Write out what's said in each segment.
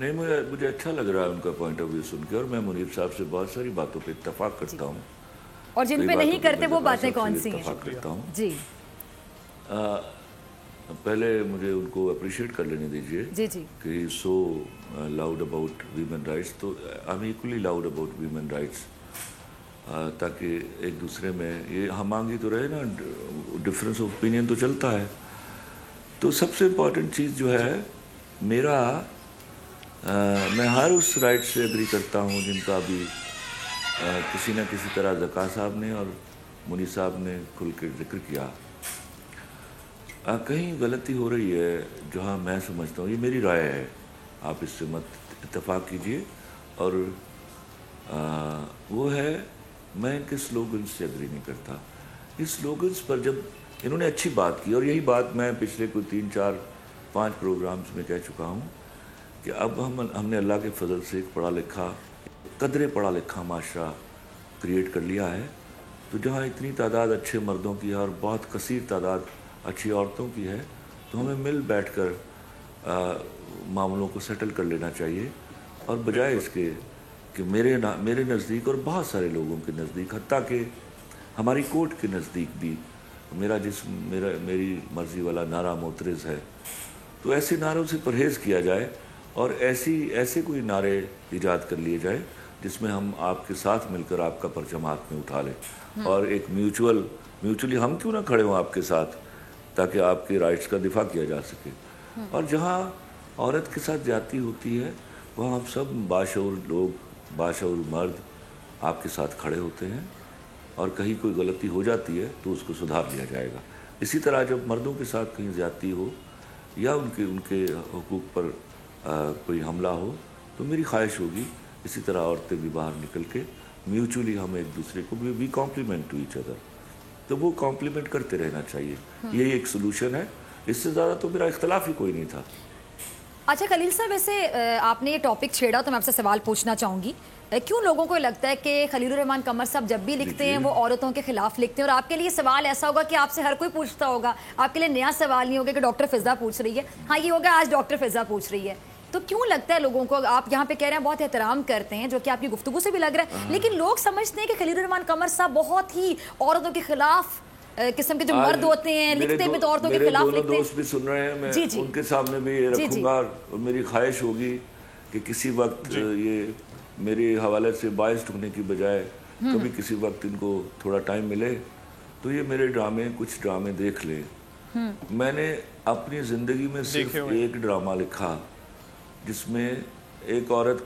नहीं, मुझे अच्छा लग रहा है उनका पॉइंट ऑफ व्यू सुन के, और मैं मुनीब साहब से बहुत सारी बातों पे इत्तेफाक करता हूँ। और जिन पे नहीं करते वो बातें कौन सी हैं? इत्तेफाक करता हूँ जी पहले मुझे उनको अप्रिशिएट कर लेने दीजिए जी जी कि so loud about women rights, तो I am equally loud about women rights, ताकि एक दूसरे में ये हम मांगी तो रहे ना, डिफरेंस ऑफ ओपिनियन तो चलता है। तो सबसे इम्पॉर्टेंट चीज़ जो है मेरा, मैं हर उस राइट से एग्री करता हूँ जिनका अभी किसी न किसी तरह ज़का साहब ने और मुनी साहब ने खुल के जिक्र किया। कहीं गलती हो रही है जहाँ मैं समझता हूँ, ये मेरी राय है, आप इससे मत इत्तेफाक कीजिए, और वो है मैं इनके स्लोगन्स से एग्री नहीं करता। इस स्लोगन्स पर जब इन्होंने अच्छी बात की, और यही बात मैं पिछले कोई 3, 4, 5 प्रोग्राम्स में कह चुका हूँ कि अब हमने अल्लाह के फजल से एक पढ़ा लिखा, कदरे पढ़ा लिखा माशरा क्रिएट कर लिया है। तो जहाँ इतनी तादाद अच्छे मर्दों की है और बहुत कसीर तादाद अच्छी औरतों की है, तो हमें मिल बैठकर मामलों को सेटल कर लेना चाहिए, और बजाय इसके कि मेरे नज़दीक और बहुत सारे लोगों के नज़दीक, हत्ता कि हमारी कोर्ट के नज़दीक भी मेरी मर्ज़ी वाला नारा मोतरज़ है, तो ऐसे नारों से परहेज़ किया जाए और ऐसे कोई नारे ईजाद कर लिए जाए जिसमें हम आपके साथ मिलकर आपका परचम हाथ में उठा लें, और एक म्यूचुअली हम क्यों ना खड़े हों आपके साथ, ताकि आपके राइट्स का दिफा किया जा सके। और जहाँ औरत के साथ ज्यादती होती है वहाँ हम सब बाशऊर लोग, बाशऊर मर्द आपके साथ खड़े होते हैं, और कहीं कोई गलती हो जाती है तो उसको सुधार लिया जाएगा। इसी तरह जब मर्दों के साथ कहीं ज्यादती हो या उनके हुकूक पर कोई हमला हो, तो मेरी ख्वाहिश होगी इसी तरह औरतें भी बाहर निकल के म्यूचुअली हम एक दूसरे को we complement to each other, तो वो कॉम्प्लीमेंट करते रहना चाहिए। यही एक सोल्यूशन है, इससे ज़्यादा तो मेरा इख्तलाफ ही कोई नहीं था। अच्छा खलील साहब, वैसे आपने ये टॉपिक छेड़ा तो मैं आपसे सवाल पूछना चाहूँगी, क्यों लोगों को लगता है कि खलीलुर रहमान कमर साहब जब भी लिखते हैं वो औरतों के खिलाफ लिखते हैं? और आपके लिए सवाल ऐसा होगा कि आपसे हर कोई पूछता होगा, आपके लिए नया सवाल नहीं होगा कि डॉक्टर फिजा पूछ रही है, हाँ ये होगा आज डॉक्टर फिजा पूछ रही है। तो क्यों लगता है लोगों को, आप यहाँ पे कह रहे हैं बहुत एहतराम करते हैं, जो कि आपकी गुफ्तगू से भी लग रहा है, लेकिन लोग समझते हैं कि खलीलुर रहमान कमर साहब बहुत ही औरतों के खिलाफ किस्म के जो मर्द होते हैं, लिखते भी तो औरतों के खिलाफ लिखते हैं। दोस्त भी सुन रहे हैं, मैं उनके सामने भी ये रखूंगा, और मेरी ख्वाहिश होगी कि किसी वक्त ये मेरे हवाले से बाइस्ड होने की बजाय कभी किसी वक्त इनको थोड़ा टाइम मिले तो ये मेरे कुछ ड्रामे देख ले। मैंने अपनी ज़िंदगी में सिर्फ एक ड्रामा लिखा जिसमें एक औरत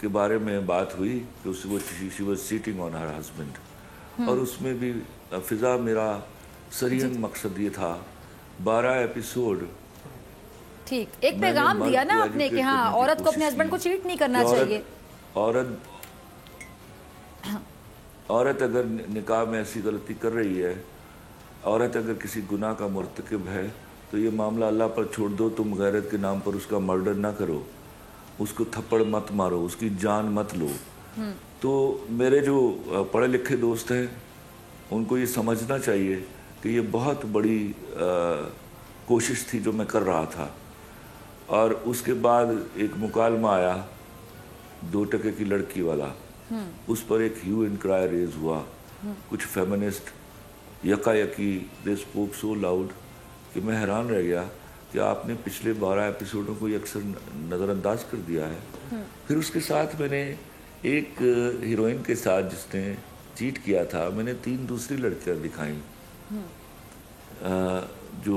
के बारे में बात हुई कि she was cheating on her husband, और उसमें भी फिजा मेरा सरीहन मकसद ये था, 12 एपिसोड, ठीक एक पैगाम दिया ना आपने कि हाँ औरत को अपने हस्बैंड को चीट नहीं करना चाहिए। औरत अगर निकाह में ऐसी गलती कर रही है, औरत अगर किसी गुनाह का मुर्तकिब है, तो ये मामला अल्लाह पर छोड़ दो, तुम गैरत के नाम पर उसका मर्डर ना करो, उसको थप्पड़ मत मारो, उसकी जान मत लो। तो मेरे जो पढ़े लिखे दोस्त हैं उनको ये समझना चाहिए कि ये बहुत बड़ी कोशिश थी जो मैं कर रहा था। और उसके बाद एक मुकालमा आया 2 टके की लड़की वाला, उस पर एक ह्यू एंड क्राई रेज हुआ। कुछ फेमिनिस्ट यकायकी दे स्पोक सो लाउड कि मैं हैरान रह गया कि आपने पिछले 12 एपिसोडों को अक्सर नज़रअंदाज कर दिया है। फिर उसके साथ मैंने एक हीरोइन के साथ जिसने चीट किया था, मैंने 3 दूसरी लड़कियां दिखाई जो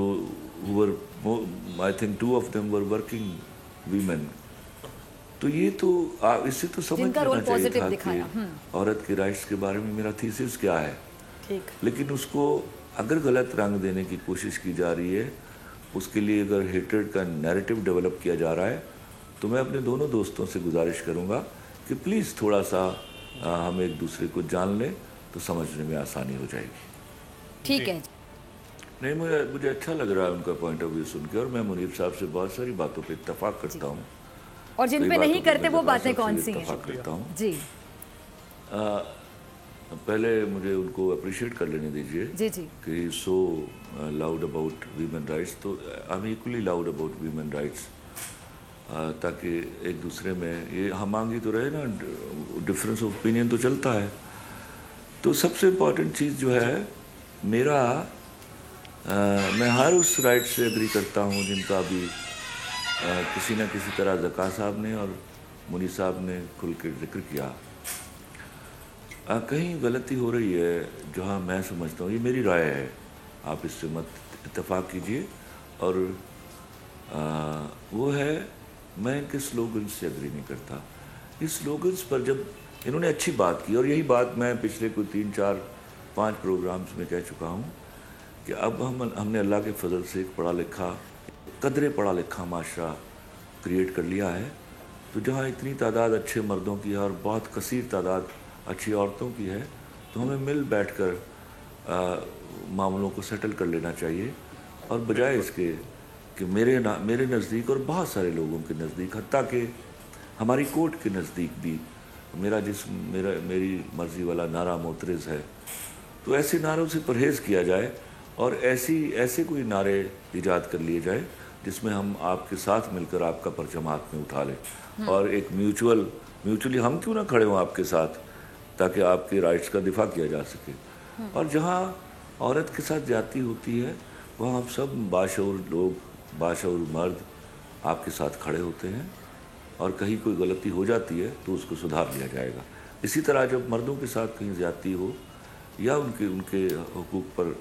I think 2 of them were working women. तो ये तो इससे तो समझ लेना चाहिए था कि औरत के राइट्स के बारे में मेरा थीसिस क्या है। लेकिन उसको अगर गलत रंग देने की कोशिश की जा रही है, उसके लिए अगर हेट्रेड का नैरेटिव डेवलप किया जा रहा है, तो मैं अपने दोनों दोस्तों से गुजारिश करूंगा कि प्लीज़ थोड़ा सा हम एक दूसरे को जान लें तो समझने में आसानी हो जाएगी। ठीक है। नहीं, मुझे अच्छा लग रहा है उनका पॉइंट ऑफ व्यू सुन के, और मैं मुनीब साहब से बहुत सारी बातों पे इत्तेफाक करता हूँ, और जिन पे नहीं करते वो बातें कौन सी हैं? करता हूँ जी। पहले मुझे उनको अप्रिशिएट कर लेने दीजिए जी जी कि so loud about women rights, तो I am equally loud about women rights, ताकि एक दूसरे में ये हम आगे तो रहे ना, डिफरेंस ऑफ ओपिनियन तो चलता है। तो सबसे इम्पॉर्टेंट चीज़ जो है मेरा, मैं हर उस राइट से एग्री करता हूँ जिनका अभी किसी न किसी तरह ज़का साहब ने और मुनी साहब ने खुल के जिक्र किया। कहीं गलती हो रही है जहाँ मैं समझता हूँ, ये मेरी राय है, आप इससे मत इत्तेफाक कीजिए, और वो है मैं इनके स्लोगन से एग्री नहीं करता। इस स्लोगन्स पर जब इन्होंने अच्छी बात की, और यही बात मैं पिछले कोई 3, 4, 5 प्रोग्राम्स में कह चुका हूँ कि अब हमने अल्लाह के फजल से एक पढ़ा लिखा, कदरे पढ़ा लिखा माशरा क्रिएट कर लिया है। तो जहाँ इतनी तादाद अच्छे मर्दों की है और बहुत कसीर तादाद अच्छी औरतों की है, तो हमें मिल बैठकर मामलों को सेटल कर लेना चाहिए, और बजाय इसके कि मेरे नज़दीक और बहुत सारे लोगों के नज़दीक, हत्ता कि हमारी कोर्ट के नज़दीक भी मेरी मर्ज़ी वाला नारा मोतरज़ है। तो ऐसे नारों से परहेज़ किया जाए और ऐसे कोई नारे ईजाद कर लिए जाए जिसमें हम आपके साथ मिलकर आपका परचम हाथ में उठा लें, और एक म्यूचुअली हम क्यों ना खड़े हों आपके साथ, ताकि आपके राइट्स का दिफा किया जा सके। और जहाँ औरत के साथ ज्यादती होती है वहाँ हम सब बाशऊर लोग, बाशऊर मर्द आपके साथ खड़े होते हैं, और कहीं कोई गलती हो जाती है तो उसको सुधार लिया जाएगा। इसी तरह जब मर्दों के साथ कहीं ज्यादती हो या उनके हुकूक पर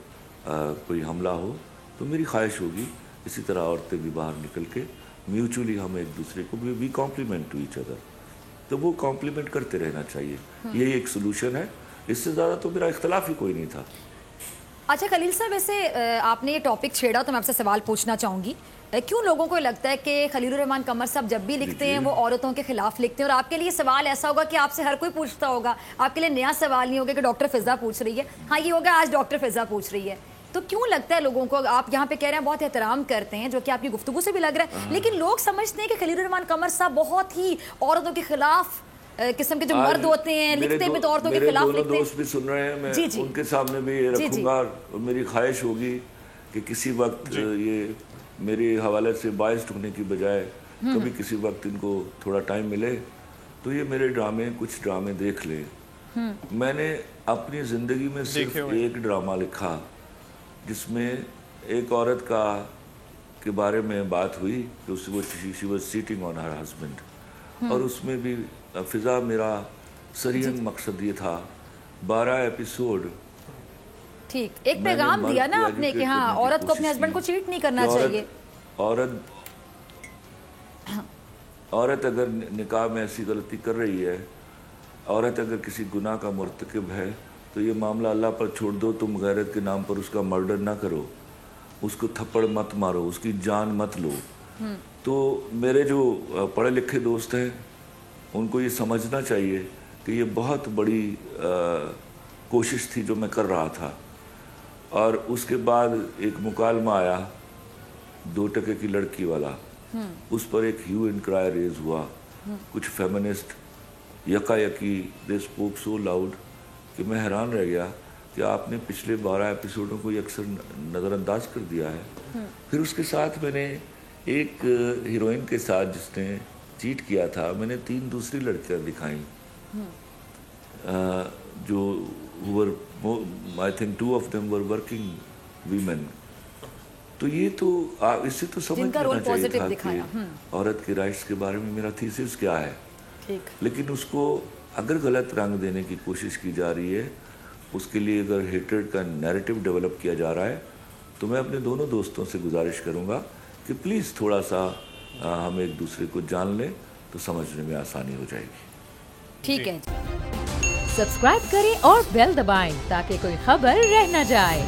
कोई हमला हो, तो मेरी ख्वाहिश होगी इसी तरह औरतें भी बाहर निकल के म्यूचुअली हम एक दूसरे को we complement to each other, तो वो कॉम्प्लीमेंट करते रहना चाहिए। यही एक सोल्यूशन है, इससे ज़्यादा तो मेरा इख्तलाफ ही कोई नहीं था। अच्छा खलील साहब, वैसे आपने ये टॉपिक छेड़ा तो मैं आपसे सवाल पूछना चाहूँगी, क्यों लोगों को लगता है कि खलीलुर रहमान कमर साहब जब भी लिखते हैं वो औरतों के खिलाफ लिखते हैं? और आपके लिए सवाल ऐसा होगा कि आपसे हर कोई पूछता होगा, आपके लिए नया सवाल नहीं होगा कि डॉक्टर फिजा पूछ रही है, हाँ ये होगा आज डॉक्टर फिजा पूछ रही है। तो क्यों लगता है लोगों को, आप यहाँ पे कह रहे हैं बहुत एहतराम करते हैं, जो कि आपकी गुफ्तगू से भी लग रहा है, लेकिन लोग समझते हैं कि खलीलुर रहमान कमर साहब बहुत ही औरतों के खिलाफ किस्म के जो मर्द होते हैं, लिखते भी तो औरतों के खिलाफ लिखते हैं। दोस्त भी सुन रहे हैं, मैं उनके सामने भी ये रखूंगा, और मेरी ख्वाहिश होगी कि किसी वक्त ये मेरे हवाले से बाइस्ड होने की बजाय कभी किसी वक्त इनको थोड़ा टाइम मिले तो ये मेरे कुछ ड्रामे देख ले। मैंने अपनी ज़िंदगी में सिर्फ एक ड्रामा लिखा जिसमें एक औरत के बारे में बात हुई कि she was cheating on her husband, और उसमें भी फिजा मेरा सरियन मकसद ये था, 12 एपिसोड, ठीक, एक पैगाम दिया ना आपने कि हाँ औरत को अपने हस्बैंड को चीट नहीं करना चाहिए। औरत अगर निकाह में ऐसी गलती कर रही है, औरत अगर किसी गुनाह का मुर्तकिब है, तो ये मामला अल्लाह पर छोड़ दो, तुम गैरत के नाम पर उसका मर्डर ना करो, उसको थप्पड़ मत मारो, उसकी जान मत लो। तो मेरे जो पढ़े लिखे दोस्त हैं उनको ये समझना चाहिए कि ये बहुत बड़ी कोशिश थी जो मैं कर रहा था। और उसके बाद एक मुकालमा आया 2 टके की लड़की वाला, उस पर एक ह्यू एंड क्राई रेज हुआ। कुछ फेमिनिस्ट यकायकी दे स्पोक सो लाउड कि मैं हैरान रह गया कि आपने पिछले 12 एपिसोडों को अक्सर नज़रअंदाज कर दिया है। फिर उसके साथ मैंने एक हीरोइन के साथ जिसने चीट किया था, मैंने 3 दूसरी लड़कियां दिखाई जो I think 2 of them were working women. तो ये तो इससे तो समझ लेना चाहिए था कि औरत के राइट्स के बारे में मेरा थीसिस क्या है। लेकिन उसको अगर गलत रंग देने की कोशिश की जा रही है, उसके लिए अगर हेट्रेड का नैरेटिव डेवलप किया जा रहा है, तो मैं अपने दोनों दोस्तों से गुजारिश करूंगा कि प्लीज़ थोड़ा सा हम एक दूसरे को जान लें तो समझने में आसानी हो जाएगी। ठीक है, सब्सक्राइब करें और बेल दबाएं ताकि कोई खबर रह न जाए।